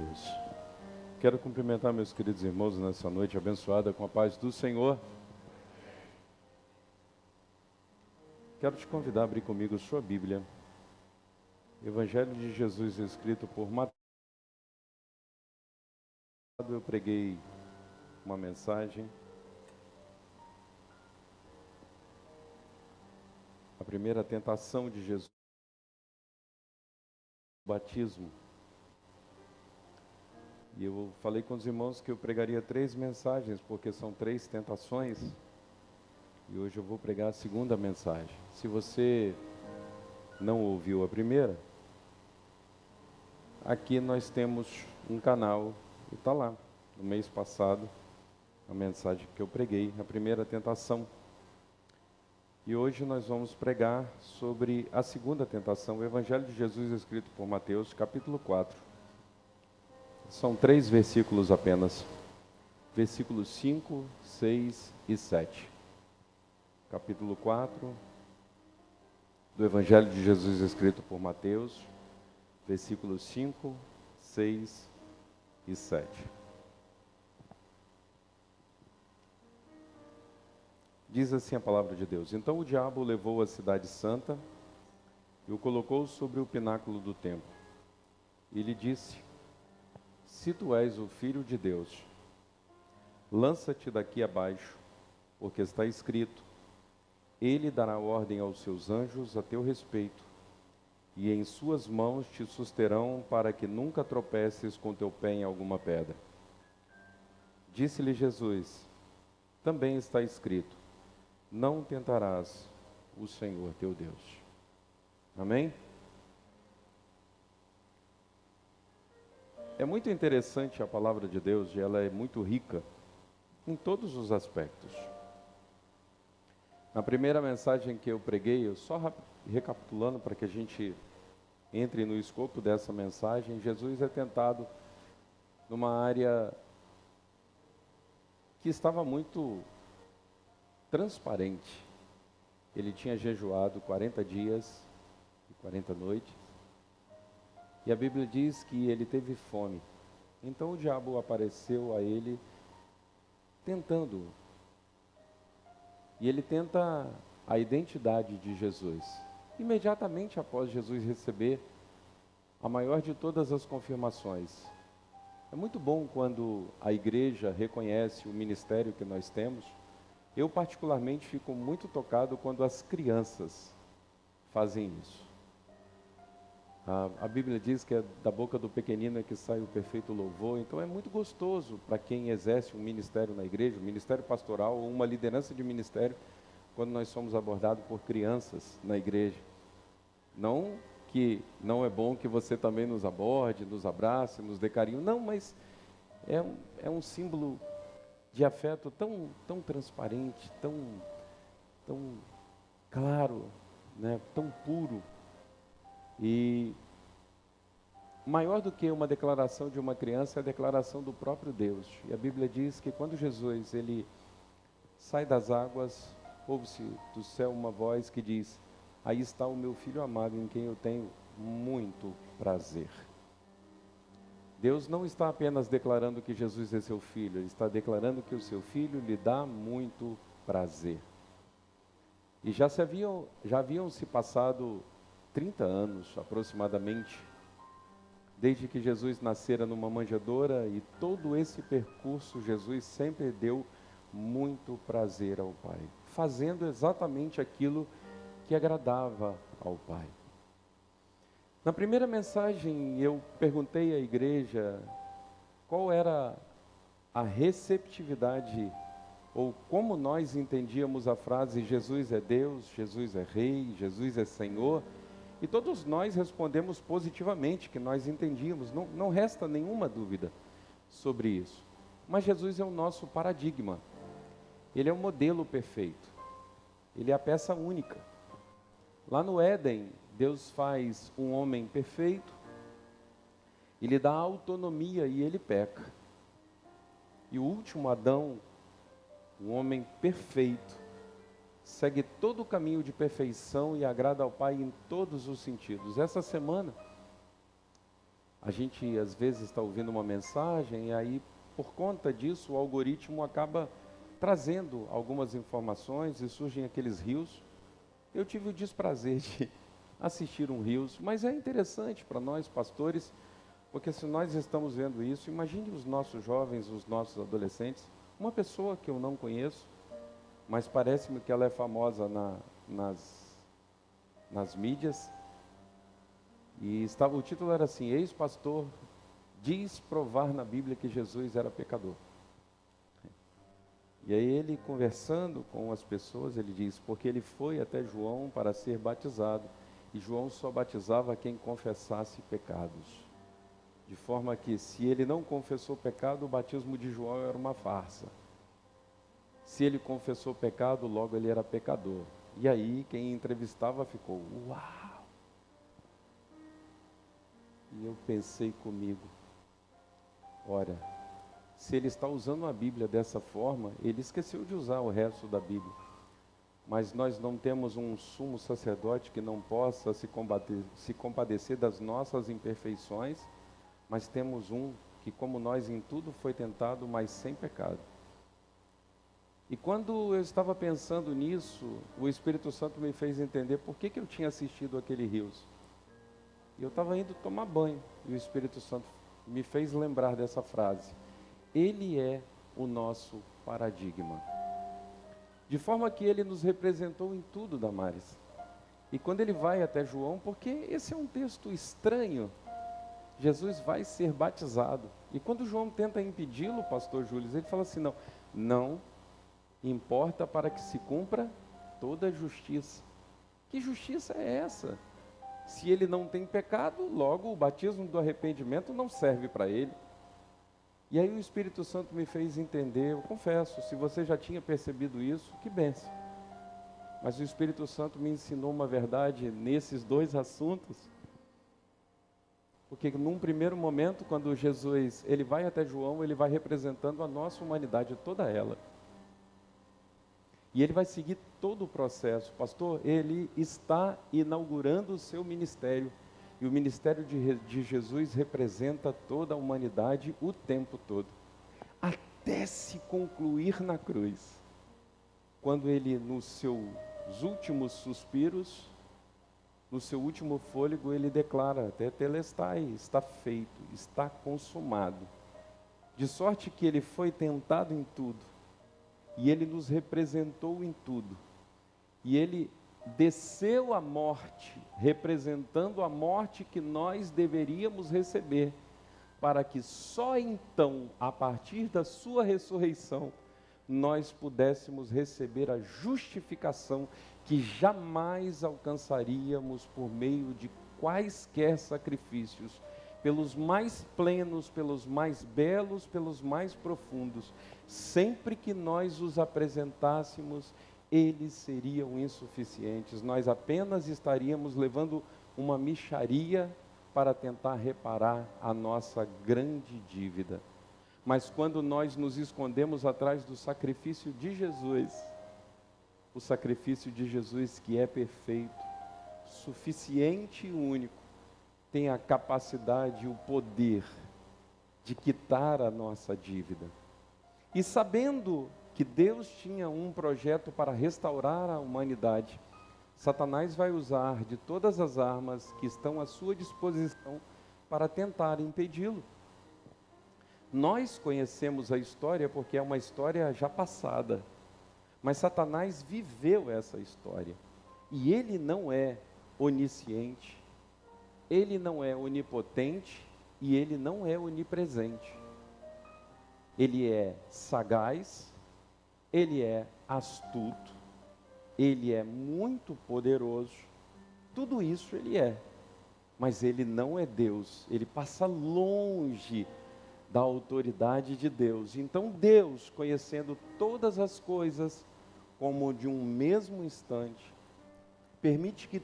Deus. Quero cumprimentar meus queridos irmãos nessa noite abençoada com a paz do Senhor. Quero te convidar a abrir comigo sua Bíblia. Evangelho de Jesus escrito por Mateus. Eu preguei uma mensagem. A primeira tentação de Jesus, o batismo. E eu falei com os irmãos que eu pregaria 3 mensagens, porque são 3 tentações. E hoje eu vou pregar a segunda mensagem. Se você não ouviu a primeira, aqui nós temos um canal, e está lá, no mês passado, a mensagem que eu preguei, a primeira tentação. E hoje nós vamos pregar sobre a segunda tentação, o Evangelho de Jesus escrito por Mateus, capítulo 4. São 3 versículos apenas, versículos 5, 6 e 7. Capítulo 4 do Evangelho de Jesus escrito por Mateus, versículos 5, 6 e 7. Diz assim a palavra de Deus: Então o diabo o levou à cidade santa e o colocou sobre o pináculo do templo. E lhe disse: Se tu és o Filho de Deus, lança-te daqui abaixo, porque está escrito: Ele dará ordem aos seus anjos a teu respeito, e em suas mãos te susterão para que nunca tropeces com teu pé em alguma pedra. Disse-lhe Jesus: Também está escrito: Não tentarás o Senhor teu Deus. Amém? É muito interessante a palavra de Deus, e ela é muito rica em todos os aspectos. Na primeira mensagem que eu preguei, eu só recapitulando para que a gente entre no escopo dessa mensagem, Jesus é tentado numa área que estava muito transparente. Ele tinha jejuado 40 dias e 40 noites. E a Bíblia diz que ele teve fome. Então o diabo apareceu a ele tentando. E ele tenta a identidade de Jesus. Imediatamente após Jesus receber a maior de todas as confirmações. É muito bom quando a igreja reconhece o ministério que nós temos. Eu particularmente fico muito tocado quando as crianças fazem isso. A Bíblia diz que é da boca do pequenino é que sai o perfeito louvor. Então é muito gostoso para quem exerce um ministério na igreja, um ministério pastoral ou uma liderança de ministério, quando nós somos abordados por crianças na igreja. Não que não é bom que você também nos aborde, nos abrace, nos dê carinho. Não, mas é um símbolo de afeto tão transparente, tão claro, né, tão puro. E maior do que uma declaração de uma criança é a declaração do próprio Deus. E a Bíblia diz que quando Jesus ele sai das águas, ouve-se do céu uma voz que diz: Aí está o meu filho amado, em quem eu tenho muito prazer. Deus não está apenas declarando que Jesus é seu filho, Ele está declarando que o seu filho lhe dá muito prazer. E já haviam se passado 30 anos aproximadamente, desde que Jesus nascera numa manjedoura, e todo esse percurso Jesus sempre deu muito prazer ao Pai, fazendo exatamente aquilo que agradava ao Pai. Na primeira mensagem eu perguntei à igreja qual era a receptividade ou como nós entendíamos a frase Jesus é Deus, Jesus é Rei, Jesus é Senhor, e todos nós respondemos positivamente que nós entendíamos, não resta nenhuma dúvida sobre isso. Mas Jesus é o nosso paradigma, Ele é o modelo perfeito, Ele é a peça única. Lá no Éden, Deus faz um homem perfeito, Ele dá autonomia e ele peca. E o último Adão, um homem perfeito, segue todo o caminho de perfeição e agrada ao Pai em todos os sentidos. Essa semana, A gente às vezes está ouvindo uma mensagem e aí, por conta disso, o algoritmo acaba trazendo algumas informações e surgem aqueles rios. Eu tive o desprazer de assistir um rios, mas é interessante para nós pastores, porque se nós estamos vendo isso, imagine os nossos jovens, os nossos adolescentes, uma pessoa que eu não conheço, mas parece-me que ela é famosa nas mídias, e o título era assim: ex-pastor diz provar na Bíblia que Jesus era pecador. E aí ele, conversando com as pessoas, ele diz, porque ele foi até João para ser batizado, e João só batizava quem confessasse pecados. De forma que, se ele não confessou pecado, o batismo de João era uma farsa. Se ele confessou pecado, logo ele era pecador. E aí, quem entrevistava ficou, uau! E eu pensei comigo, ora, se ele está usando a Bíblia dessa forma, ele esqueceu de usar o resto da Bíblia. Mas nós não temos um sumo sacerdote que não possa se compadecer das nossas imperfeições, mas temos um que, como nós, em tudo foi tentado, mas sem pecado. E quando eu estava pensando nisso, o Espírito Santo me fez entender por que eu tinha assistido aquele rios. E eu estava indo tomar banho, e o Espírito Santo me fez lembrar dessa frase. Ele é o nosso paradigma. De forma que ele nos representou em tudo, Damares. E quando ele vai até João, porque esse é um texto estranho, Jesus vai ser batizado. E quando João tenta impedi-lo, pastor Júlio, ele fala assim, não importa para que se cumpra toda a justiça. Que justiça é essa? Se ele não tem pecado, logo o batismo do arrependimento não serve para ele. E aí o Espírito Santo me fez entender, eu confesso, se você já tinha percebido isso, que bênção. Mas o Espírito Santo me ensinou uma verdade nesses dois assuntos. Porque num primeiro momento, quando Jesus, ele vai até João, ele vai representando a nossa humanidade, toda ela. E ele vai seguir todo o processo. Pastor, ele está inaugurando o seu ministério. E o ministério de Jesus representa toda a humanidade o tempo todo. Até se concluir na cruz. Quando ele, nos seus últimos suspiros, no seu último fôlego, ele declara, tetelestai, está feito, está consumado. De sorte que ele foi tentado em tudo. E ele nos representou em tudo. E ele desceu à morte, representando a morte que nós deveríamos receber, para que só então, a partir da sua ressurreição, nós pudéssemos receber a justificação que jamais alcançaríamos por meio de quaisquer sacrifícios, pelos mais plenos, pelos mais belos, pelos mais profundos. Sempre que nós os apresentássemos, eles seriam insuficientes. Nós apenas estaríamos levando uma mixaria para tentar reparar a nossa grande dívida. Mas quando nós nos escondemos atrás do sacrifício de Jesus, o sacrifício de Jesus que é perfeito, suficiente e único, tem a capacidade e o poder de quitar a nossa dívida. E sabendo que Deus tinha um projeto para restaurar a humanidade, Satanás vai usar de todas as armas que estão à sua disposição para tentar impedi-lo. Nós conhecemos a história porque é uma história já passada, mas Satanás viveu essa história. E ele não é onisciente, ele não é onipotente e ele não é onipresente. Ele é sagaz, ele é astuto, ele é muito poderoso, tudo isso ele é, mas ele não é Deus, ele passa longe da autoridade de Deus. Então Deus, conhecendo todas as coisas como de um mesmo instante, permite que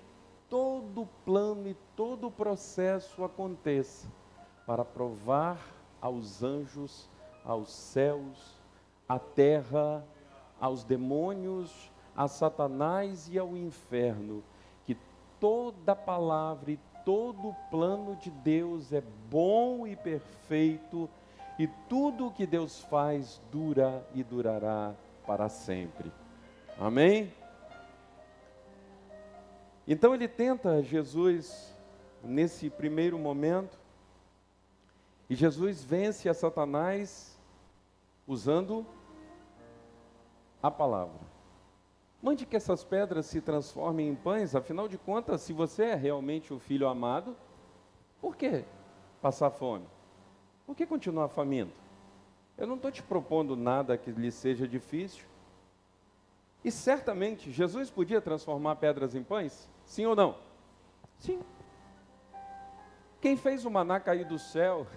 todo o plano e todo o processo aconteça para provar aos anjos, aos céus, à terra, aos demônios, a Satanás e ao inferno, que toda palavra e todo o plano de Deus é bom e perfeito, e tudo o que Deus faz dura e durará para sempre. Amém? Então ele tenta Jesus nesse primeiro momento, e Jesus vence a Satanás usando a palavra. Mande que essas pedras se transformem em pães. Afinal de contas, se você é realmente o filho amado, por que passar fome? Por que continuar faminto? Eu não estou te propondo nada que lhe seja difícil. E certamente, Jesus podia transformar pedras em pães? Sim ou não? Sim. Quem fez o maná cair do céu?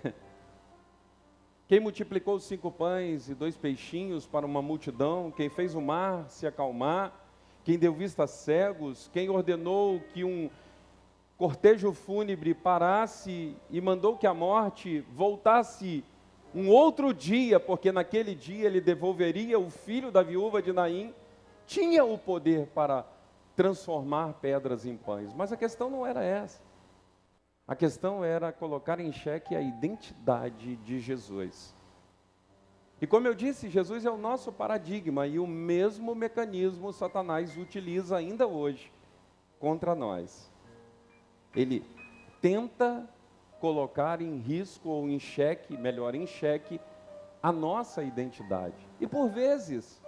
Quem multiplicou os 5 pães e 2 peixinhos para uma multidão? Quem fez o mar se acalmar? Quem deu vista a cegos? Quem ordenou que um cortejo fúnebre parasse e mandou que a morte voltasse um outro dia, porque naquele dia ele devolveria o filho da viúva de Naim? Tinha o poder para transformar pedras em pães, mas a questão não era essa. A questão era colocar em xeque a identidade de Jesus. E como eu disse, Jesus é o nosso paradigma, e o mesmo mecanismo Satanás utiliza ainda hoje contra nós. Ele tenta colocar em risco ou em xeque, melhor, em xeque, a nossa identidade. E por vezes,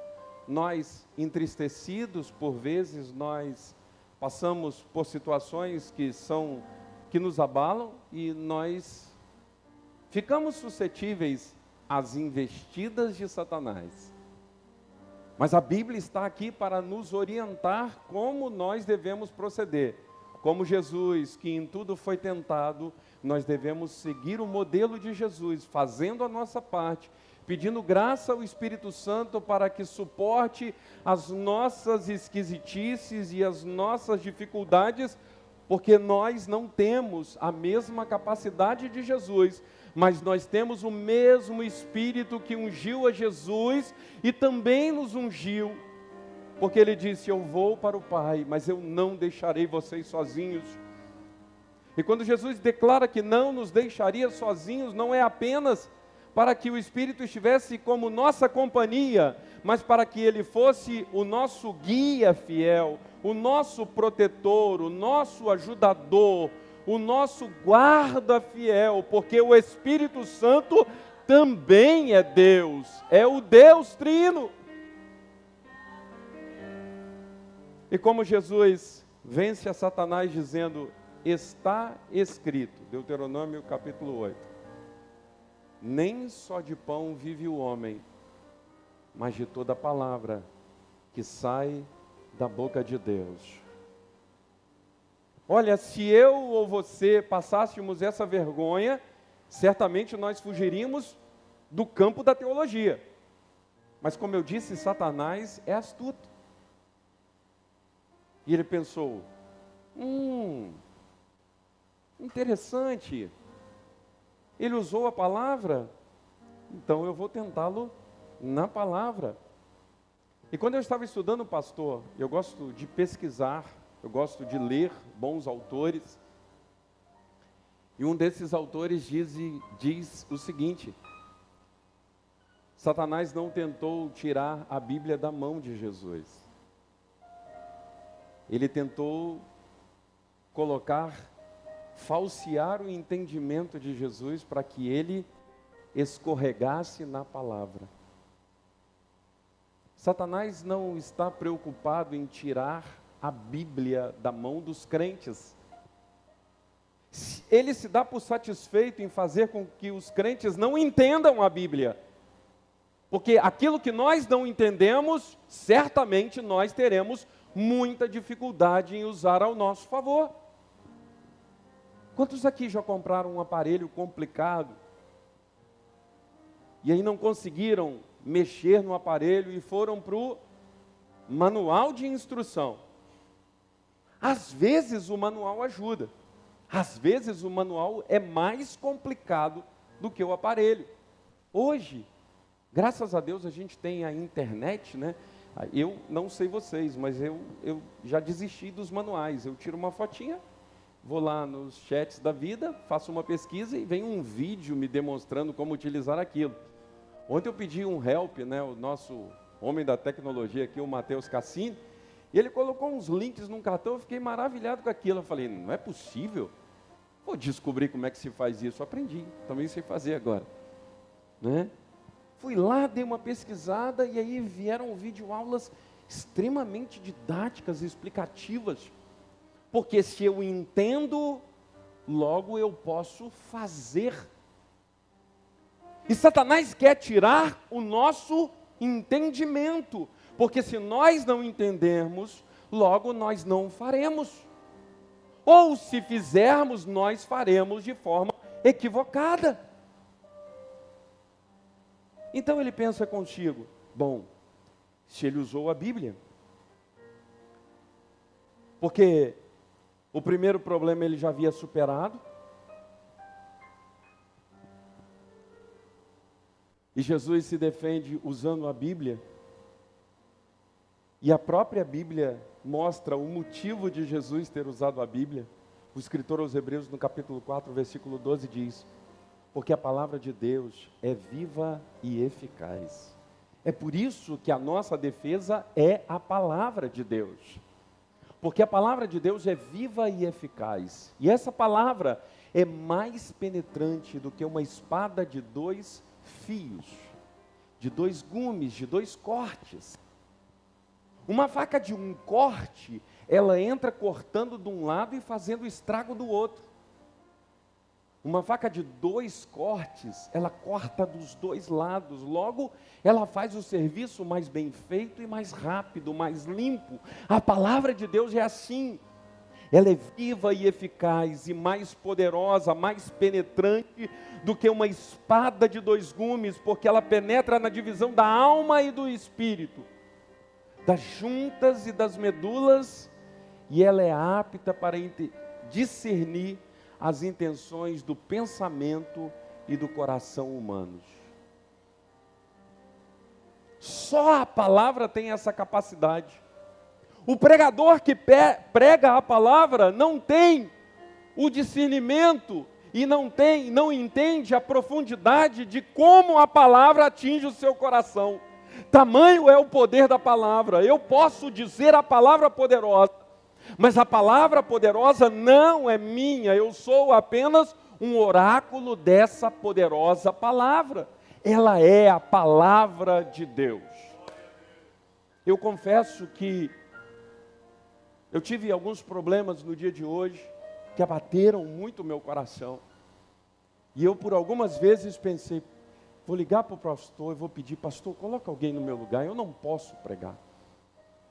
nós entristecidos, por vezes nós passamos por situações que nos abalam, e nós ficamos suscetíveis às investidas de Satanás. Mas a Bíblia está aqui para nos orientar como nós devemos proceder. Como Jesus, que em tudo foi tentado, nós devemos seguir o modelo de Jesus, fazendo a nossa parte, pedindo graça ao Espírito Santo para que suporte as nossas esquisitices e as nossas dificuldades, porque nós não temos a mesma capacidade de Jesus, mas nós temos o mesmo Espírito que ungiu a Jesus e também nos ungiu, porque ele disse: eu vou para o Pai, mas eu não deixarei vocês sozinhos. E quando Jesus declara que não nos deixaria sozinhos, não é apenas para que o Espírito estivesse como nossa companhia, mas para que ele fosse o nosso guia fiel, o nosso protetor, o nosso ajudador, o nosso guarda fiel, porque o Espírito Santo também é Deus, é o Deus Trino. E como Jesus vence a Satanás dizendo: está escrito, Deuteronômio capítulo 8, nem só de pão vive o homem, mas de toda palavra que sai da boca de Deus. Olha, se eu ou você passássemos essa vergonha, certamente nós fugiríamos do campo da teologia. Mas como eu disse, Satanás é astuto. E ele pensou: interessante, ele usou a palavra, então eu vou tentá-lo na palavra. E quando eu estava estudando, pastor, eu gosto de pesquisar, eu gosto de ler bons autores, e um desses autores diz o seguinte: Satanás não tentou tirar a Bíblia da mão de Jesus. Ele tentou falsear o entendimento de Jesus para que ele escorregasse na palavra. Satanás não está preocupado em tirar a Bíblia da mão dos crentes. Ele se dá por satisfeito em fazer com que os crentes não entendam a Bíblia. Porque aquilo que nós não entendemos, certamente nós teremos muita dificuldade em usar ao nosso favor. Quantos aqui já compraram um aparelho complicado e aí não conseguiram mexer no aparelho e foram para o manual de instrução? Às vezes o manual ajuda, às vezes o manual é mais complicado do que o aparelho. Hoje, graças a Deus, a gente tem a internet, né? Eu não sei vocês, mas eu já desisti dos manuais. Eu tiro uma fotinha vou lá nos chats da vida, faço uma pesquisa e vem um vídeo me demonstrando como utilizar aquilo. Ontem eu pedi um help, né, o nosso homem da tecnologia aqui, o Matheus Cassini, e ele colocou uns links num cartão, eu fiquei maravilhado com aquilo. Eu falei, não é possível? Vou descobrir como é que se faz isso. Eu aprendi, também sei fazer agora. Né? Fui lá, dei uma pesquisada e aí vieram videoaulas extremamente didáticas e explicativas. Porque se eu entendo, logo eu posso fazer. E Satanás quer tirar o nosso entendimento. Porque se nós não entendermos, logo nós não faremos. Ou se fizermos, nós faremos de forma equivocada. Então ele pensa contigo, bom, se ele usou a Bíblia, porque o primeiro problema ele já havia superado, e Jesus se defende usando a Bíblia, e a própria Bíblia mostra o motivo de Jesus ter usado a Bíblia. O escritor aos Hebreus, no capítulo 4, versículo 12, diz: porque a palavra de Deus é viva e eficaz. É por isso que a nossa defesa é a palavra de Deus. Porque a palavra de Deus é viva e eficaz. E essa palavra é mais penetrante do que uma espada de 2 fios, de 2 gumes, de 2 cortes. Uma faca de um corte, ela entra cortando de um lado e fazendo estrago do outro. Uma faca de 2 cortes, ela corta dos 2 lados, logo ela faz o serviço mais bem feito e mais rápido, mais limpo. A palavra de Deus é assim, ela é viva e eficaz e mais poderosa, mais penetrante do que uma espada de 2 gumes, porque ela penetra na divisão da alma e do espírito, das juntas e das medulas, e ela é apta para discernir as intenções do pensamento e do coração humanos. Só a palavra tem essa capacidade. O pregador que prega a palavra não tem o discernimento e não entende a profundidade de como a palavra atinge o seu coração. Tamanho é o poder da palavra. Eu posso dizer a palavra poderosa, mas a palavra poderosa não é minha, eu sou apenas um oráculo dessa poderosa palavra. Ela é a palavra de Deus. Eu confesso que eu tive alguns problemas no dia de hoje, que abateram muito o meu coração. E eu por algumas vezes pensei, vou ligar para o pastor e vou pedir, pastor, coloca alguém no meu lugar, eu não posso pregar.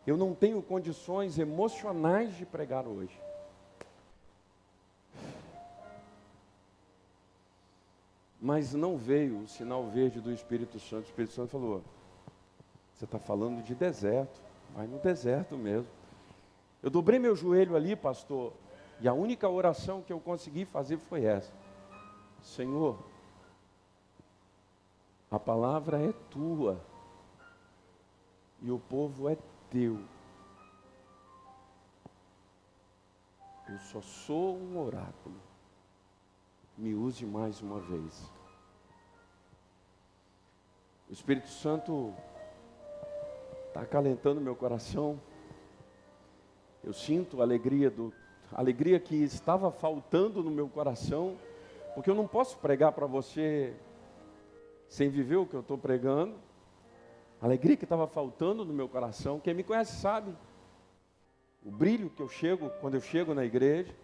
Eu não tenho condições emocionais de pregar hoje. Mas não veio o sinal verde do Espírito Santo. O Espírito Santo falou, você está falando de deserto, vai no deserto mesmo. Eu dobrei meu joelho ali, pastor, e a única oração que eu consegui fazer foi essa. Senhor, a palavra é tua, e o povo é teu. Eu só sou um oráculo. Me use mais uma vez. O Espírito Santo está acalentando meu coração. Eu sinto a alegria que estava faltando no meu coração, porque eu não posso pregar para você sem viver o que eu estou pregando. A alegria que estava faltando no meu coração, quem me conhece sabe, o brilho que eu chego, quando eu chego na igreja.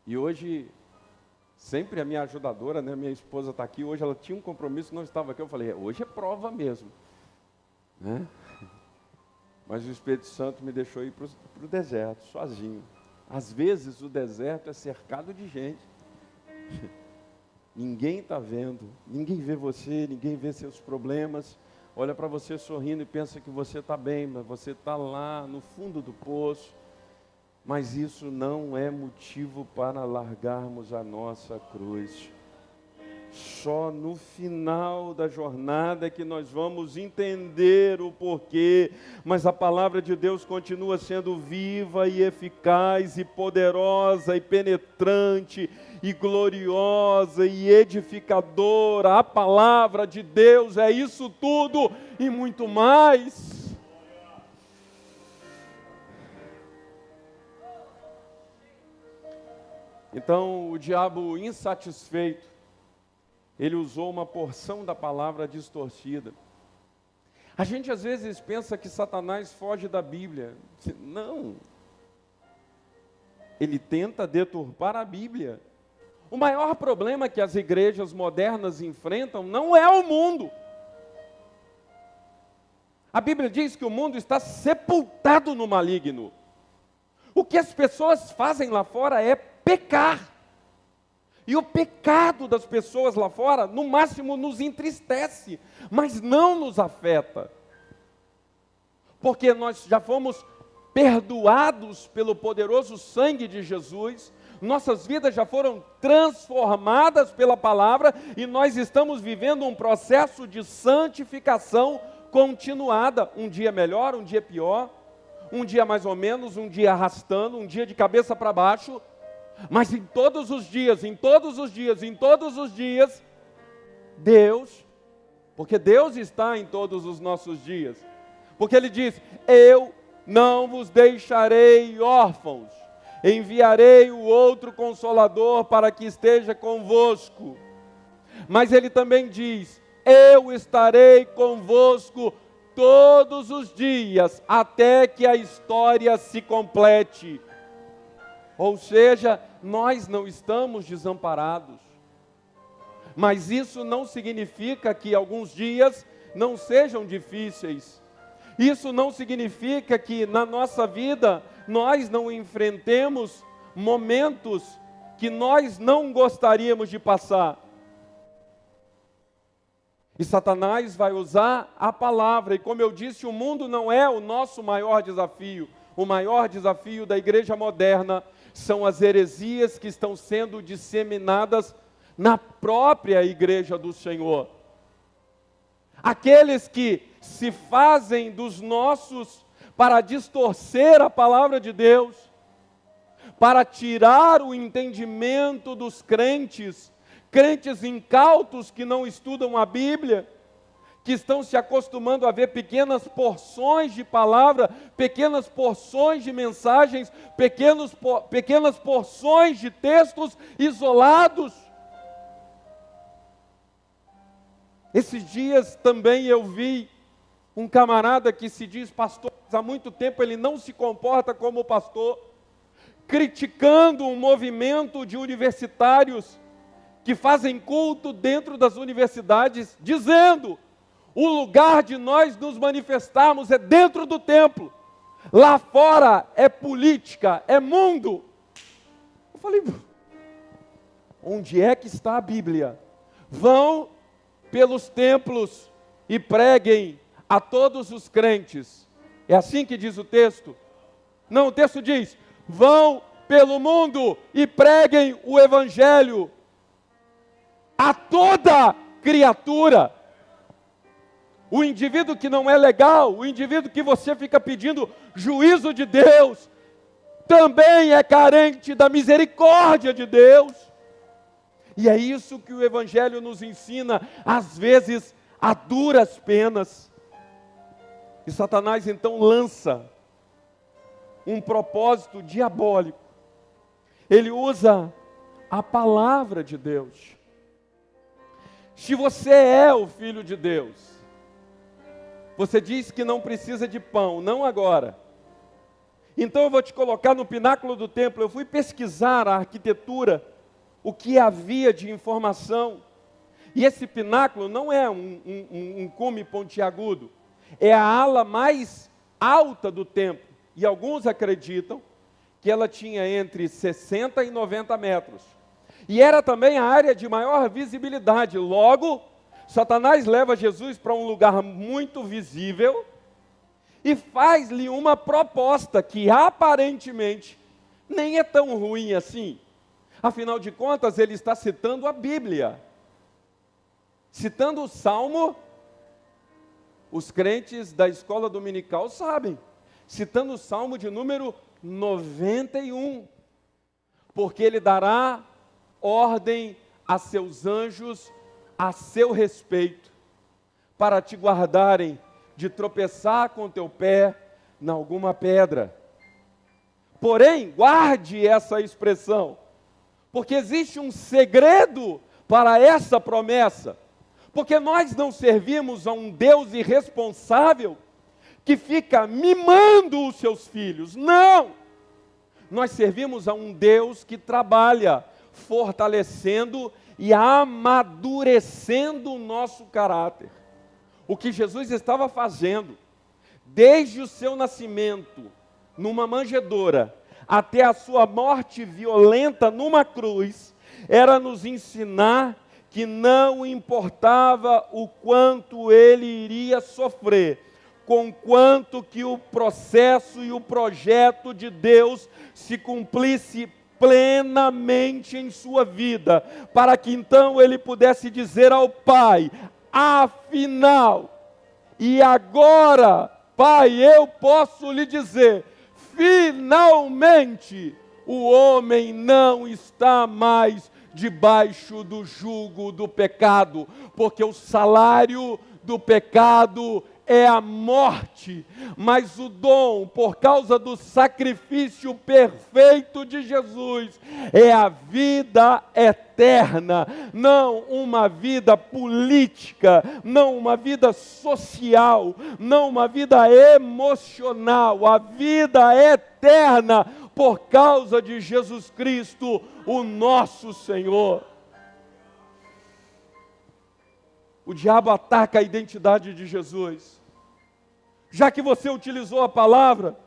E hoje, sempre a minha ajudadora, né, minha esposa está aqui, hoje ela tinha um compromisso, não estava aqui, eu falei, hoje é prova mesmo, né? Mas o Espírito Santo me deixou ir para o deserto, sozinho. Às vezes o deserto é cercado de gente. Ninguém está vendo, ninguém vê você, ninguém vê seus problemas. Olha para você sorrindo e pensa que você está bem, mas você está lá no fundo do poço. Mas isso não é motivo para largarmos a nossa cruz. Só no final da jornada é que nós vamos entender o porquê, mas a palavra de Deus continua sendo viva e eficaz e poderosa e penetrante e gloriosa e edificadora. A palavra de Deus é isso tudo e muito mais. Então, o diabo insatisfeito, ele usou uma porção da palavra distorcida. A gente às vezes pensa que Satanás foge da Bíblia. Não. Ele tenta deturpar a Bíblia. O maior problema que as igrejas modernas enfrentam não é o mundo. A Bíblia diz que o mundo está sepultado no maligno. O que as pessoas fazem lá fora é pecar. E o pecado das pessoas lá fora, no máximo, nos entristece, mas não nos afeta. Porque nós já fomos perdoados pelo poderoso sangue de Jesus, nossas vidas já foram transformadas pela palavra, e nós estamos vivendo um processo de santificação continuada. Um dia melhor, um dia pior, um dia mais ou menos, um dia arrastando, um dia de cabeça para baixo, mas em todos os dias, Deus, porque Deus está em todos os nossos dias, porque Ele diz: eu não vos deixarei órfãos, enviarei o outro Consolador para que esteja convosco. Mas Ele também diz: eu estarei convosco todos os dias, até que a história se complete. Ou seja, nós não estamos desamparados. Mas isso não significa que alguns dias não sejam difíceis. Isso não significa que na nossa vida nós não enfrentemos momentos que nós não gostaríamos de passar. E Satanás vai usar a palavra, e como eu disse, o mundo não é o nosso maior desafio. O maior desafio da igreja moderna são as heresias que estão sendo disseminadas na própria igreja do Senhor. Aqueles que se fazem dos nossos para distorcer a palavra de Deus, para tirar o entendimento dos crentes incautos que não estudam a Bíblia, que estão se acostumando a ver pequenas porções de palavra, pequenas porções de mensagens, pequenas porções de textos isolados. Esses dias também eu vi um camarada que se diz pastor, mas há muito tempo ele não se comporta como pastor, criticando um movimento de universitários que fazem culto dentro das universidades, dizendo: o lugar de nós nos manifestarmos é dentro do templo. Lá fora é política, é mundo. Eu falei: onde é que está a Bíblia? Vão pelos templos e preguem a todos os crentes. É assim que diz o texto? Não, o texto diz: vão pelo mundo e preguem o Evangelho a toda criatura. O indivíduo que não é legal, o indivíduo que você fica pedindo juízo de Deus, também é carente da misericórdia de Deus. E é isso que o Evangelho nos ensina, às vezes a duras penas. E Satanás então lança um propósito diabólico. Ele usa a palavra de Deus. Se você é o Filho de Deus, você diz que não precisa de pão, não agora. Então eu vou te colocar no pináculo do templo. Eu fui pesquisar a arquitetura, o que havia de informação. E esse pináculo não é um cume pontiagudo, é a ala mais alta do templo. E alguns acreditam que ela tinha entre 60 e 90 metros. E era também a área de maior visibilidade. Logo, Satanás leva Jesus para um lugar muito visível e faz-lhe uma proposta que aparentemente nem é tão ruim assim. Afinal de contas, ele está citando a Bíblia. Citando o Salmo, os crentes da escola dominical sabem, citando o Salmo de número 91, porque ele dará ordem a seus anjos a seu respeito, para te guardarem de tropeçar com teu pé em alguma pedra. Porém, guarde essa expressão, porque existe um segredo para essa promessa, porque nós não servimos a um Deus irresponsável que fica mimando os seus filhos, não! Nós servimos a um Deus que trabalha, fortalecendo e amadurecendo o nosso caráter. O que Jesus estava fazendo, desde o seu nascimento, numa manjedoura, até a sua morte violenta numa cruz, era nos ensinar que não importava o quanto ele iria sofrer, conquanto que o processo e o projeto de Deus se cumprisse plenamente em sua vida, para que então ele pudesse dizer ao Pai: afinal, e agora, Pai, eu posso lhe dizer, finalmente, o homem não está mais debaixo do jugo do pecado, porque o salário do pecado é a morte, mas o dom, por causa do sacrifício perfeito de Jesus, é a vida eterna, não uma vida política, não uma vida social, não uma vida emocional, a vida eterna, por causa de Jesus Cristo, o nosso Senhor. O diabo ataca a identidade de Jesus. Já que você utilizou a palavra,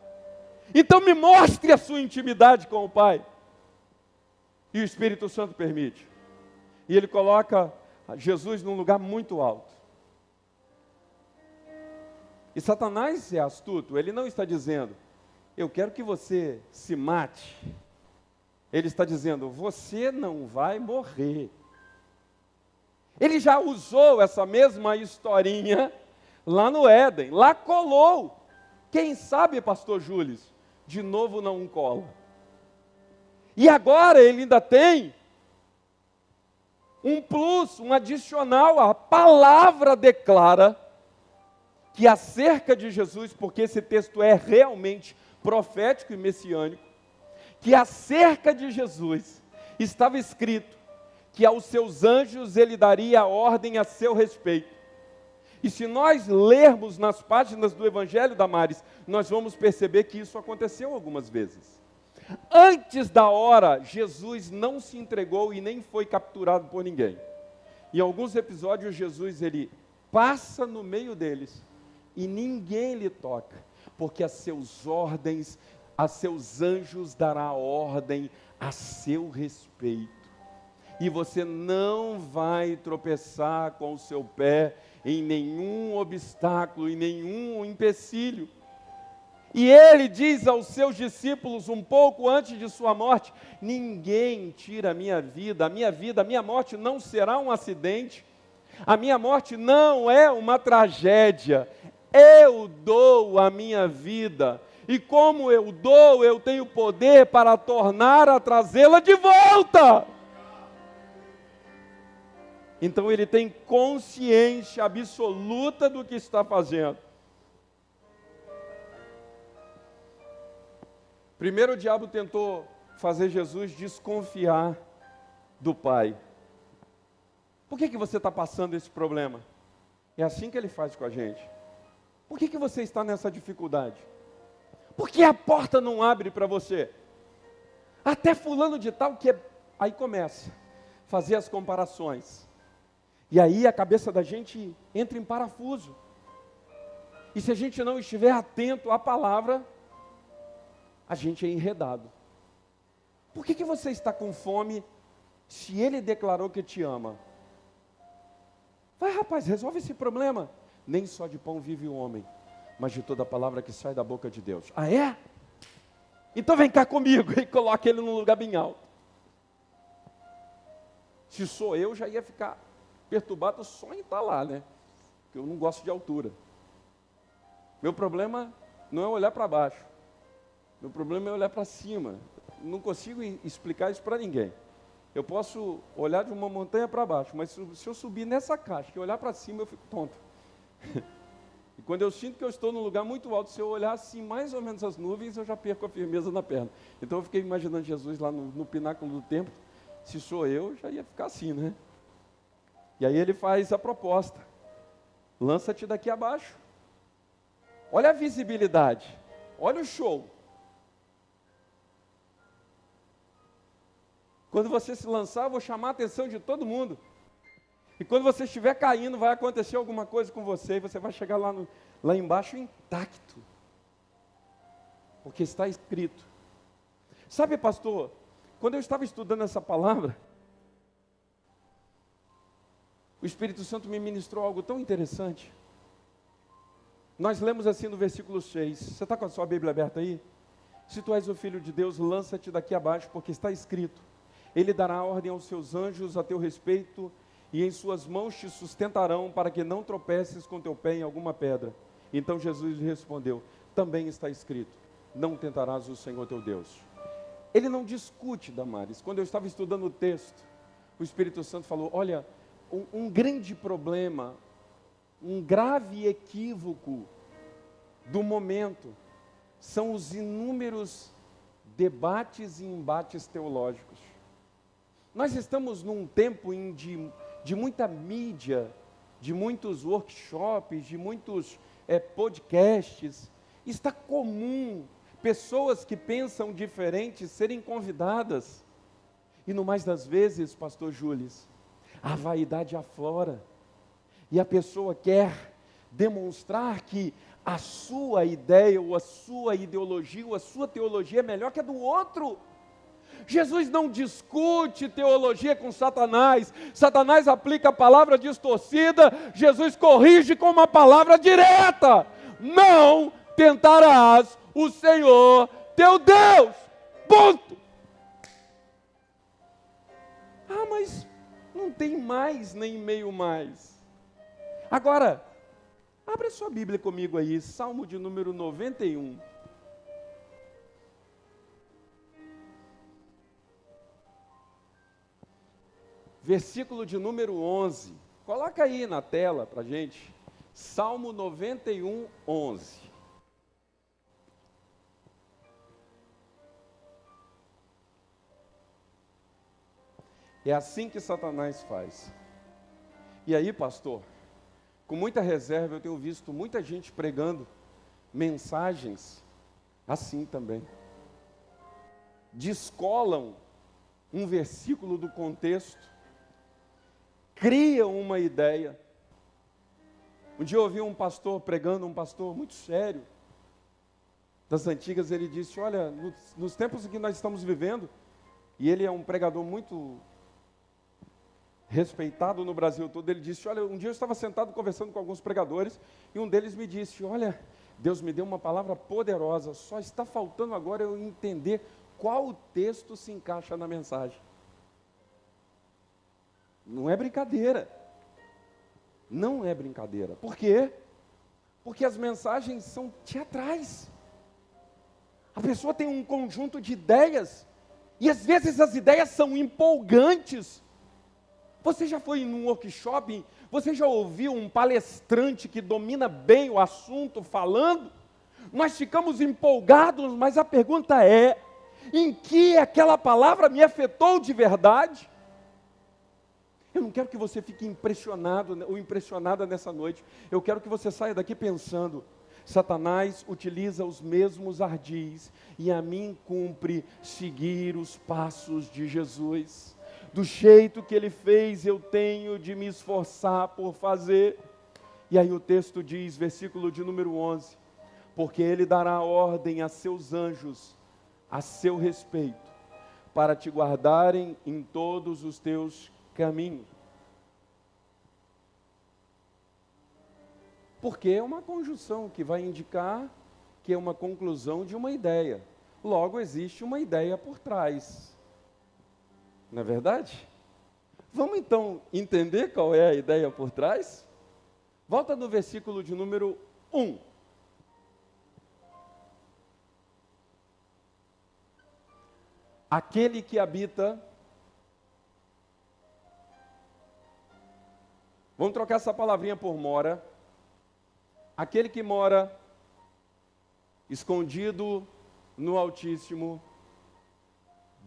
então me mostre a sua intimidade com o Pai. E o Espírito Santo permite. E ele coloca Jesus num lugar muito alto. E Satanás é astuto, ele não está dizendo, eu quero que você se mate. Ele está dizendo, você não vai morrer. Ele já usou essa mesma historinha lá no Éden, lá colou. Quem sabe, pastor Júlio, de novo não cola. E agora ele ainda tem um plus, um adicional. A palavra declara que acerca de Jesus, porque esse texto é realmente profético e messiânico, que acerca de Jesus estava escrito que aos seus anjos ele daria ordem a seu respeito. E se nós lermos nas páginas do Evangelho Damares, nós vamos perceber que isso aconteceu algumas vezes. Antes da hora, Jesus não se entregou e nem foi capturado por ninguém. Em alguns episódios, Jesus ele passa no meio deles e ninguém lhe toca, porque a seus anjos dará ordem a seu respeito. E você não vai tropeçar com o seu pé em nenhum obstáculo, em nenhum empecilho. E ele diz aos seus discípulos, um pouco antes de sua morte, ninguém tira a minha vida, a minha morte não será um acidente, a minha morte não é uma tragédia, eu dou a minha vida, e como eu dou, eu tenho poder para tornar a trazê-la de volta. Então ele tem consciência absoluta do que está fazendo. Primeiro o diabo tentou fazer Jesus desconfiar do Pai. Por que você está passando esse problema? É assim que ele faz com a gente. Por que você está nessa dificuldade? Por que a porta não abre para você? Até fulano de tal que é... Aí começa a fazer as comparações. E aí a cabeça da gente entra em parafuso. E se a gente não estiver atento à palavra, a gente é enredado. Por que você está com fome se ele declarou que te ama? Vai, rapaz, resolve esse problema. Nem só de pão vive o homem, mas de toda a palavra que sai da boca de Deus. Ah, é? Então vem cá comigo e coloca ele num lugar bem alto. Se sou eu, já ia ficar perturbado só em estar lá, né? Porque eu não gosto de altura. Meu problema não é olhar para baixo. Meu problema é olhar para cima. Não consigo explicar isso para ninguém. Eu posso olhar de uma montanha para baixo, mas se eu subir nessa caixa e olhar para cima, eu fico tonto. E quando eu sinto que eu estou num lugar muito alto, se eu olhar assim, mais ou menos as nuvens, eu já perco a firmeza na perna. Então eu fiquei imaginando Jesus lá no pináculo do templo. Se sou eu, já ia ficar assim, né? E aí ele faz a proposta. Lança-te daqui abaixo. Olha a visibilidade. Olha o show. Quando você se lançar, eu vou chamar a atenção de todo mundo. E quando você estiver caindo, vai acontecer alguma coisa com você, e você vai chegar lá embaixo intacto. Porque está escrito. Sabe, pastor, quando eu estava estudando essa palavra, o Espírito Santo me ministrou algo tão interessante. Nós lemos assim no versículo 6. Você está com a sua Bíblia aberta aí? Se tu és o Filho de Deus, lança-te daqui abaixo, porque está escrito. Ele dará ordem aos seus anjos a teu respeito, e em suas mãos te sustentarão, para que não tropeces com teu pé em alguma pedra. Então Jesus lhe respondeu, também está escrito, não tentarás o Senhor teu Deus. Ele não discute, Damares. Quando eu estava estudando o texto, o Espírito Santo falou, olha, um grande problema, um grave equívoco do momento, são os inúmeros debates e embates teológicos. Nós estamos num tempo de muita mídia, de muitos workshops, de muitos podcasts. Está comum pessoas que pensam diferente serem convidadas. E no mais das vezes, pastor Júlio, a vaidade aflora. E a pessoa quer demonstrar que a sua ideia, ou a sua ideologia, ou a sua teologia é melhor que a do outro. Jesus não discute teologia com Satanás. Satanás aplica a palavra distorcida, Jesus corrige com uma palavra direta. Não tentarás o Senhor teu Deus. Ponto. Ah, mas não tem mais nem meio mais. Agora, abra sua Bíblia comigo aí, Salmo de número 91. Versículo de número 11. Coloca aí na tela para a gente. Salmo 91, 11. É assim que Satanás faz. E aí, pastor, com muita reserva, eu tenho visto muita gente pregando mensagens assim também. Descolam um versículo do contexto, criam uma ideia. Um dia eu ouvi um pastor pregando, um pastor muito sério, das antigas, ele disse, olha, nos tempos em que nós estamos vivendo, e ele é um pregador muito respeitado no Brasil todo, ele disse, olha, um dia eu estava sentado conversando com alguns pregadores, e um deles me disse, olha, Deus me deu uma palavra poderosa, só está faltando agora eu entender qual texto se encaixa na mensagem. Não é brincadeira. Não é brincadeira. Por quê? Porque as mensagens são teatrais. A pessoa tem um conjunto de ideias, e às vezes as ideias são empolgantes. Você já foi num workshop, você já ouviu um palestrante que domina bem o assunto falando? Nós ficamos empolgados, mas a pergunta é, em que aquela palavra me afetou de verdade? Eu não quero que você fique impressionado ou impressionada nessa noite. Eu quero que você saia daqui pensando, Satanás utiliza os mesmos ardis, e a mim cumpre seguir os passos de Jesus. Do jeito que ele fez, eu tenho de me esforçar por fazer. E aí o texto diz, versículo de número 11, porque ele dará ordem a seus anjos, a seu respeito, para te guardarem em todos os teus caminhos. Porque é uma conjunção que vai indicar que é uma conclusão de uma ideia. Logo, existe uma ideia por trás. Não é verdade? Vamos então entender qual é a ideia por trás? Volta no versículo de número 1. Aquele que habita. Vamos trocar essa palavrinha por mora. Aquele que mora escondido no Altíssimo,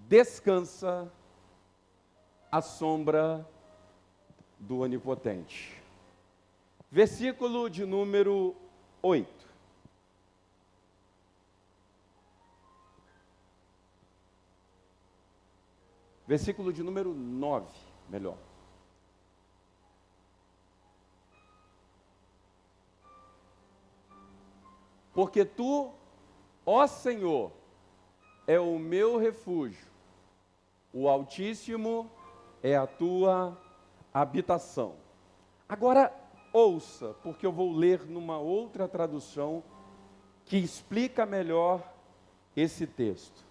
descansa à sombra do Onipotente. Versículo de número 8. Versículo de número 9, melhor. Porque tu, ó Senhor, é o meu refúgio, o Altíssimo é a tua habitação. Agora, ouça, porque eu vou ler numa outra tradução que explica melhor esse texto.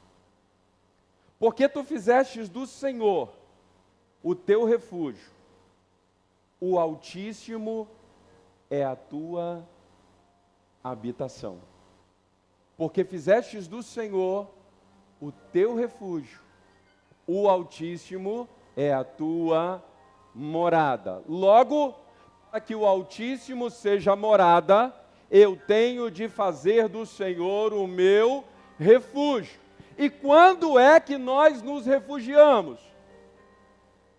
Porque tu fizestes do Senhor o teu refúgio, o Altíssimo é a tua habitação. Porque fizestes do Senhor o teu refúgio, o Altíssimo é a tua morada. Logo, para que o Altíssimo seja morada, eu tenho de fazer do Senhor o meu refúgio. E quando é que nós nos refugiamos?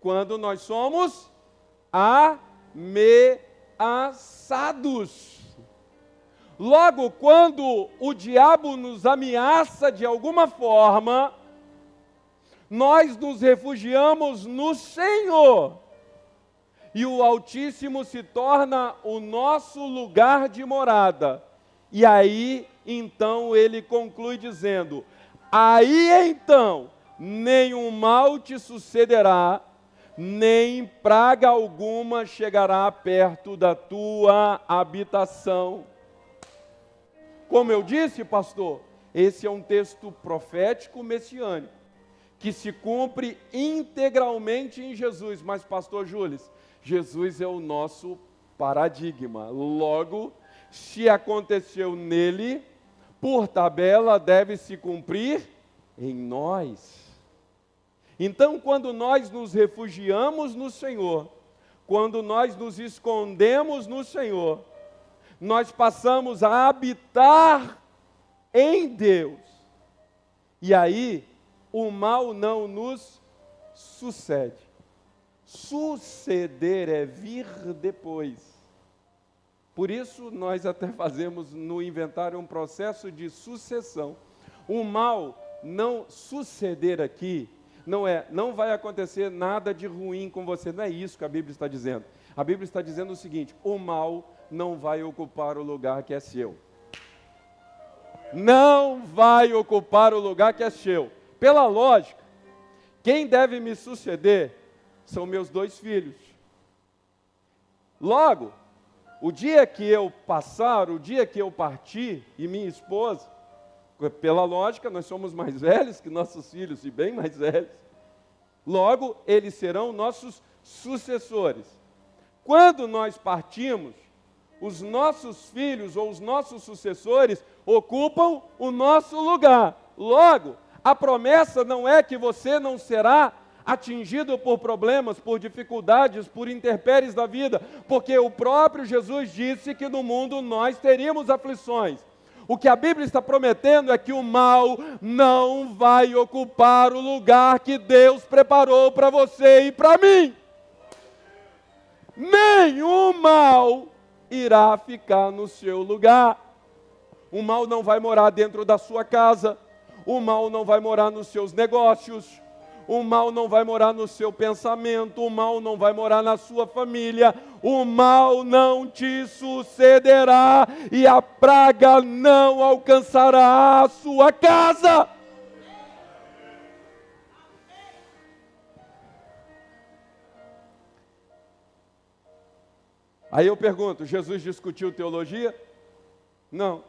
Quando nós somos ameaçados. Logo, quando o diabo nos ameaça de alguma forma, nós nos refugiamos no Senhor. E o Altíssimo se torna o nosso lugar de morada. E aí, então, ele conclui dizendo: aí então, nenhum mal te sucederá, nem praga alguma chegará perto da tua habitação. Como eu disse, pastor, esse é um texto profético messiânico, que se cumpre integralmente em Jesus. Mas, pastor Júlio, Jesus é o nosso paradigma. Logo, se aconteceu nele, por tabela deve se cumprir em nós. Então, quando nós nos refugiamos no Senhor, quando nós nos escondemos no Senhor, nós passamos a habitar em Deus. E aí, o mal não nos sucede. Suceder é vir depois. Por isso, nós até fazemos no inventário um processo de sucessão. O mal não suceder aqui, não vai acontecer nada de ruim com você. Não é isso que a Bíblia está dizendo. A Bíblia está dizendo o seguinte: o mal não vai ocupar o lugar que é seu. Não vai ocupar o lugar que é seu. Pela lógica, quem deve me suceder são meus 2 filhos. Logo, o dia que eu passar, o dia que eu partir, e minha esposa, pela lógica, nós somos mais velhos que nossos filhos, e bem mais velhos. Logo, eles serão nossos sucessores. Quando nós partimos, os nossos filhos ou os nossos sucessores ocupam o nosso lugar. Logo, a promessa não é que você não será atingido por problemas, por dificuldades, por intempéries da vida, porque o próprio Jesus disse que no mundo nós teríamos aflições. O que a Bíblia está prometendo é que o mal não vai ocupar o lugar que Deus preparou para você e para mim. Nenhum mal irá ficar no seu lugar. O mal não vai morar dentro da sua casa, o mal não vai morar nos seus negócios, o mal não vai morar no seu pensamento, o mal não vai morar na sua família, o mal não te sucederá e a praga não alcançará a sua casa. Aí eu pergunto, Jesus discutiu teologia? Não.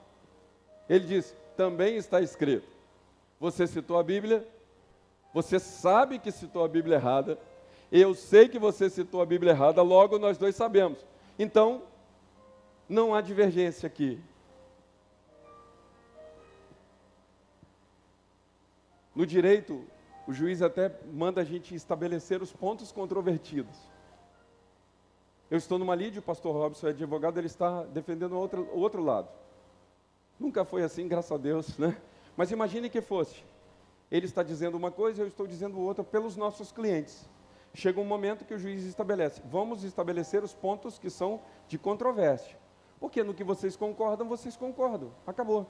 Ele diz, também está escrito. Você citou a Bíblia? Você sabe que citou a Bíblia errada. Eu sei que você citou a Bíblia errada, logo nós dois sabemos. Então, não há divergência aqui. No direito, o juiz até manda a gente estabelecer os pontos controvertidos. Eu estou numa lide, o pastor Robson é advogado, ele está defendendo o outro lado. Nunca foi assim, graças a Deus, né? Mas imagine que fosse. Ele está dizendo uma coisa, eu estou dizendo outra pelos nossos clientes. Chega um momento que o juiz estabelece, vamos estabelecer os pontos que são de controvérsia. Porque no que vocês concordam, acabou.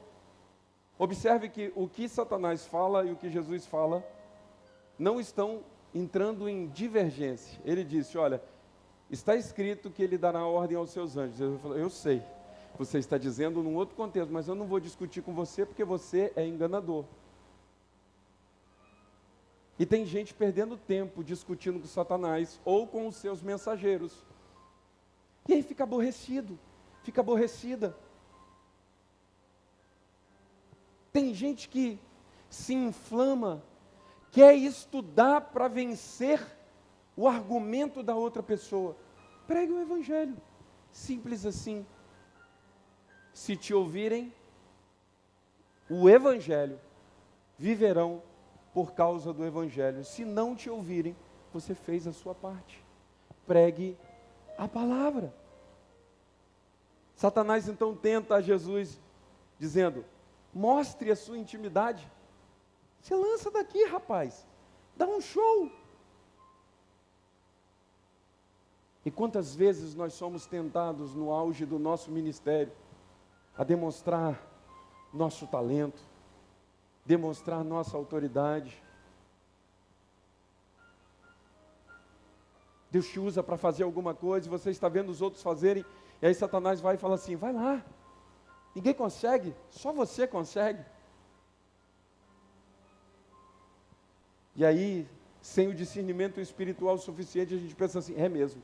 Observe que o que Satanás fala e o que Jesus fala não estão entrando em divergência. Ele disse, olha, está escrito que ele dará ordem aos seus anjos. Jesus falou, eu sei, você está dizendo num outro contexto, mas eu não vou discutir com você porque você é enganador. E tem gente perdendo tempo discutindo com Satanás ou com os seus mensageiros. E aí fica aborrecido, fica aborrecida. Tem gente que se inflama, quer estudar para vencer o argumento da outra pessoa. Pregue o Evangelho, simples assim. Se te ouvirem, o Evangelho, viverão por causa do Evangelho. Se não te ouvirem, você fez a sua parte. Pregue a palavra. Satanás então tenta a Jesus, dizendo, mostre a sua intimidade. Você lança daqui, rapaz. Dá um show. E quantas vezes nós somos tentados no auge do nosso ministério a demonstrar nosso talento, demonstrar nossa autoridade. Deus te usa para fazer alguma coisa, e você está vendo os outros fazerem, e aí Satanás vai e fala assim, vai lá, ninguém consegue, só você consegue. E aí, sem o discernimento espiritual suficiente, a gente pensa assim, é mesmo,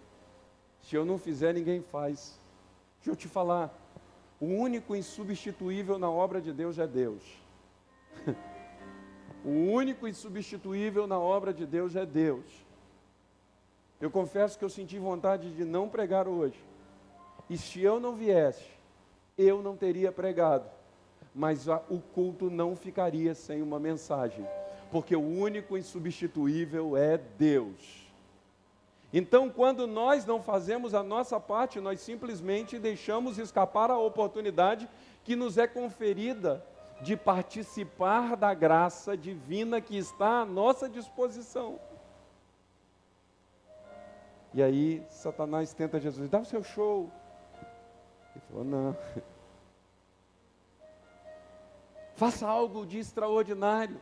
se eu não fizer, ninguém faz. Deixa eu te falar, o único insubstituível na obra de Deus é Deus. O único insubstituível na obra de Deus é Deus. Eu confesso que eu senti vontade de não pregar hoje. E se eu não viesse, eu não teria pregado. Mas o culto não ficaria sem uma mensagem. Porque o único insubstituível é Deus. Então, quando nós não fazemos a nossa parte, nós simplesmente deixamos escapar a oportunidade que nos é conferida de participar da graça divina que está à nossa disposição. E aí, Satanás tenta Jesus, dá o seu show. Ele falou, não. Faça algo de extraordinário.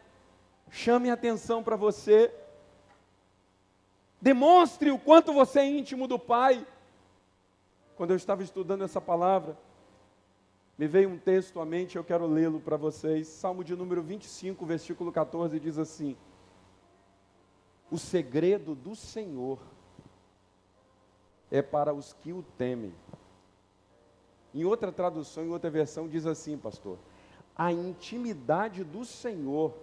Chame a atenção para você. Demonstre o quanto você é íntimo do Pai. Quando eu estava estudando essa palavra, me veio um texto à mente, eu quero lê-lo para vocês. Salmo de número 25, versículo 14, diz assim: o segredo do Senhor é para os que o temem. Em outra tradução, em outra versão, diz assim, pastor: a intimidade do Senhor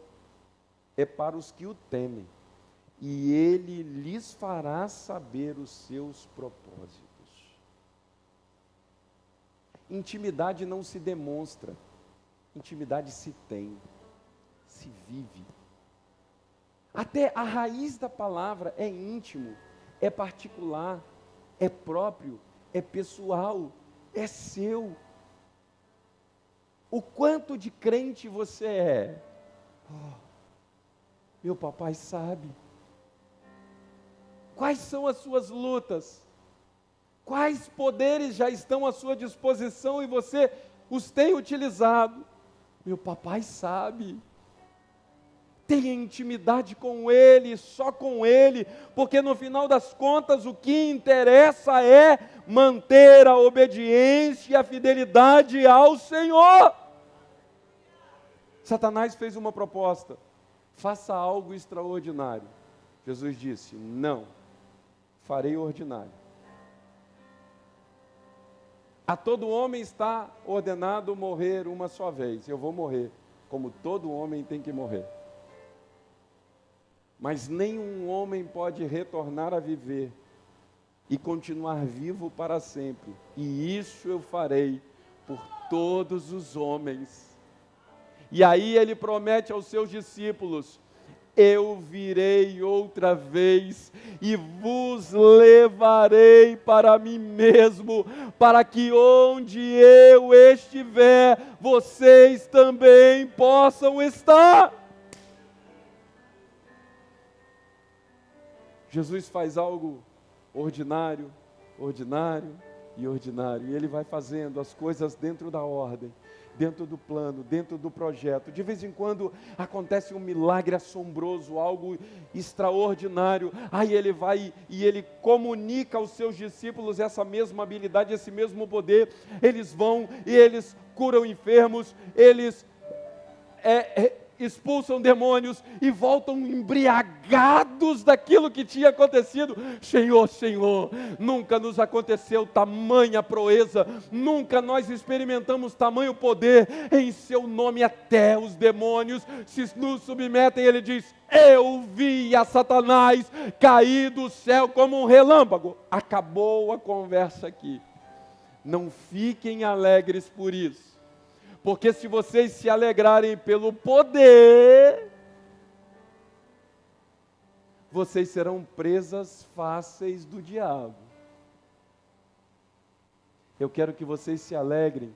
é para os que o temem, e Ele lhes fará saber os seus propósitos. Intimidade não se demonstra, intimidade se tem, se vive. Até a raiz da palavra é íntimo, é particular, é próprio, é pessoal, é seu. O quanto de crente você é? Oh, meu papai sabe. Quais são as suas lutas? Quais poderes já estão à sua disposição e você os tem utilizado? Meu papai sabe. Tenha intimidade com Ele, só com Ele, porque no final das contas o que interessa é manter a obediência e a fidelidade ao Senhor. Satanás fez uma proposta: faça algo extraordinário. Jesus disse: não, farei ordinário. A todo homem está ordenado morrer uma só vez. Eu vou morrer, como todo homem tem que morrer. mas nenhum homem pode retornar a viver e continuar vivo para sempre. E isso eu farei por todos os homens. E aí ele promete aos seus discípulos: eu virei outra vez e vos levarei para mim mesmo, para que onde eu estiver, vocês também possam estar. Jesus faz algo ordinário, ordinário e ordinário, e ele vai fazendo as coisas dentro da ordem, dentro do plano, dentro do projeto. De vez em quando acontece um milagre assombroso, algo extraordinário. Aí ele vai e ele comunica aos seus discípulos essa mesma habilidade, esse mesmo poder. Eles vão e eles curam enfermos, eles expulsam demônios e voltam embriagados daquilo que tinha acontecido. Senhor, Senhor, nunca nos aconteceu tamanha proeza, nunca nós experimentamos tamanho poder, em seu nome até os demônios se nos submetem. Ele diz: eu vi a Satanás cair do céu como um relâmpago. Acabou a conversa aqui. Não fiquem alegres por isso, porque se vocês se alegrarem pelo poder, vocês serão presas fáceis do diabo. Eu quero que vocês se alegrem,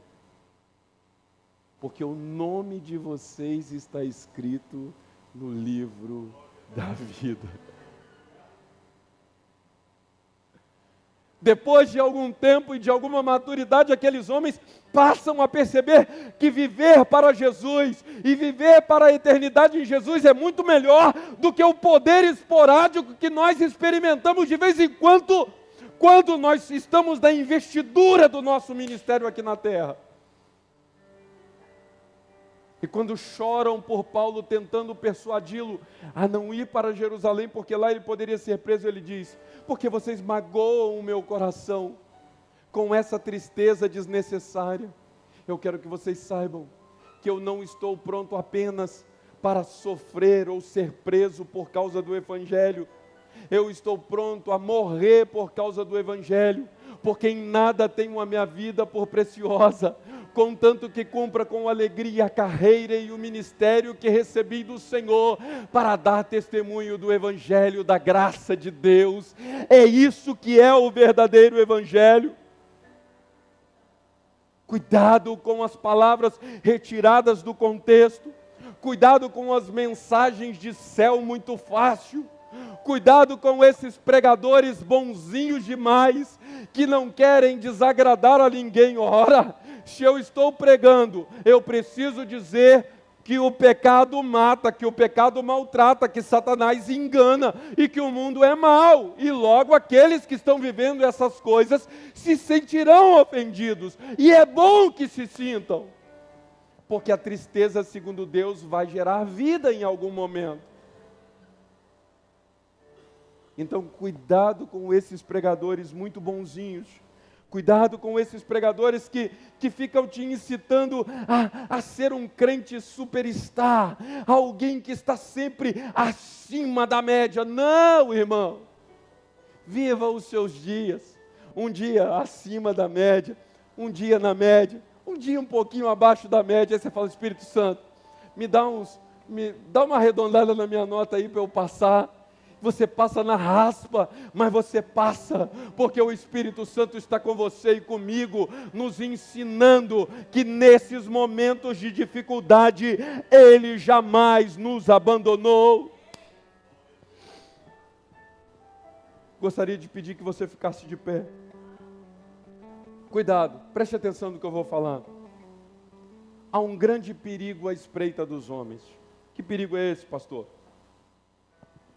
porque o nome de vocês está escrito no livro da vida. Depois de algum tempo e de alguma maturidade, aqueles homens passam a perceber que viver para Jesus e viver para a eternidade em Jesus é muito melhor do que o poder esporádico que nós experimentamos de vez em quando nós estamos na investidura do nosso ministério aqui na terra. E quando choram por Paulo, tentando persuadi-lo a não ir para Jerusalém, porque lá ele poderia ser preso, ele diz: porque vocês magoam o meu coração com essa tristeza desnecessária. Eu quero que vocês saibam que eu não estou pronto apenas para sofrer ou ser preso por causa do Evangelho. Eu estou pronto a morrer por causa do Evangelho, porque em nada tenho a minha vida por preciosa, contanto que cumpra com alegria a carreira e o ministério que recebi do Senhor, para dar testemunho do Evangelho, da graça de Deus. É isso que é o verdadeiro Evangelho. Cuidado com as palavras retiradas do contexto, cuidado com as mensagens de céu muito fácil, cuidado com esses pregadores bonzinhos demais, que não querem desagradar a ninguém. Ora, se eu estou pregando, eu preciso dizer que o pecado mata, que o pecado maltrata, que Satanás engana e que o mundo é mau. E logo aqueles que estão vivendo essas coisas se sentirão ofendidos. E é bom que se sintam, porque a tristeza, segundo Deus, vai gerar vida em algum momento. Então, cuidado com esses pregadores muito bonzinhos. Cuidado com esses pregadores que ficam te incitando a ser um crente superstar, alguém que está sempre acima da média. Não, irmão. Viva os seus dias. Um dia acima da média, um dia na média, um dia um pouquinho abaixo da média. Aí você fala: Espírito Santo, me dá uma arredondada na minha nota aí para eu passar. Você passa na raspa, mas você passa, porque o Espírito Santo está com você e comigo, nos ensinando que nesses momentos de dificuldade, Ele jamais nos abandonou. Gostaria de pedir que você ficasse de pé. Cuidado, preste atenção no que eu vou falar. Há um grande perigo à espreita dos homens. Que perigo é esse, pastor?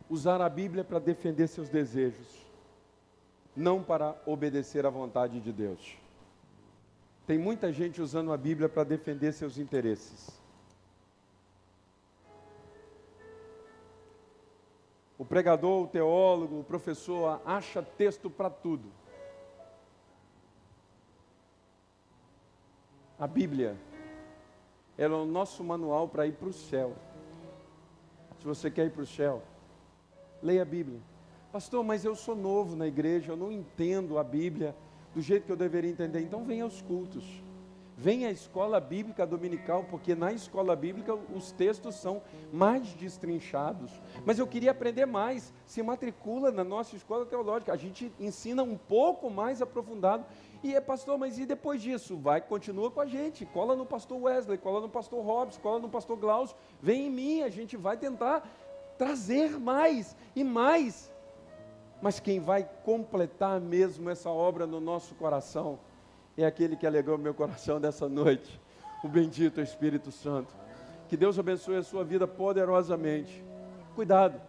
Usar a Bíblia para defender seus desejos, não para obedecer à vontade de Deus. Tem muita gente usando a Bíblia para defender seus interesses. O pregador, o teólogo, o professor acha texto para tudo. A Bíblia, ela é o nosso manual para ir para o céu. Se você quer ir para o céu, Leia a Bíblia. Pastor, mas eu sou novo na igreja, eu não entendo a Bíblia do jeito que eu deveria entender. Então venha aos cultos. Venha à escola bíblica dominical, porque na escola bíblica os textos são mais destrinchados. Mas eu queria aprender mais. Se matricula na nossa escola teológica. A gente ensina um pouco mais aprofundado. E pastor, mas e depois disso? Continua com a gente. Cola no pastor Wesley, cola no pastor Robson, cola no pastor Glaucio. Vem em mim, a gente vai tentar trazer mais e mais. Mas quem vai completar mesmo essa obra no nosso coração é aquele que alegrou meu coração dessa noite, o bendito Espírito Santo. Que Deus abençoe a sua vida poderosamente. Cuidado,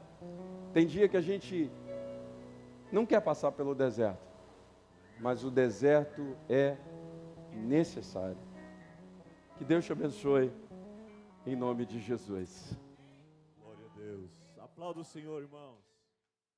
tem dia que a gente não quer passar pelo deserto, mas o deserto é necessário. Que Deus te abençoe, em nome de Jesus. Glória a Deus. Aplauda o Senhor, irmãos.